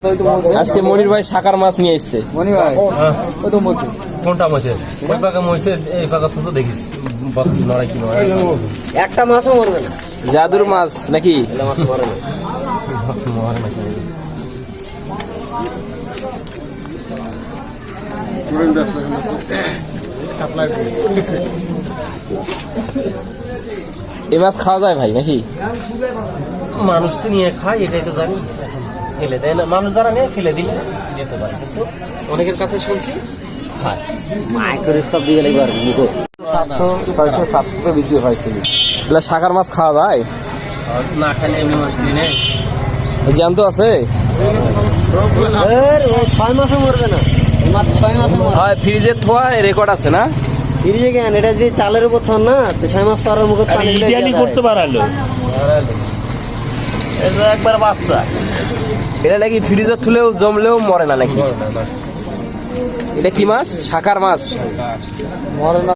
আজকে মনির ভাই শাকার মাছ নিয়ে এসছে। মনির ভাই ওই তো মরছে কোনটা মাছের ওই পাকা মহিষের এই পাকা তো দেখিস নড়াই কি নড়াই একটা মাছও মরবে না। জাদুর মাছ নাকি? মাছ মরে না। মাছ মরে না এ মাছ খাওয়া যায় ভাই নাকি? মানুষ তো নিয়ে খায় এটাই তো জানি। এখন ফেলে দেয় না মানুষ, যারা নিয়ে ফেলে দিলে যেতে পারে, কিন্তু অনেকের কাছে শুনছি খায়। মাইক্রোস্কোপ দিয়ে গেলে 700 600 700 বিক্রি হয়। এগুলা শাকার মাছ খাওয়া যায়? আর না খেলে এমনি মাছ কিনে জ্যান্ত আছে? 6 মাসও মরবে না। এই মাছ 6 মাসও মরবে। হয় ফ্রিজে থোয়া রেকর্ড আছে না? ফিরিয়ে কেন? এটা যদি চালের উপর থন না তো 6 মাস পরের মুখে পানি দিলে ইটালি করতে পারালো এটা একবার বাচ্চা। এটা নাকি ফ্রিজে থুলেও জমলেও মরে না নাকি? এটা কি মাছ? শাকার মাছ? মরে না।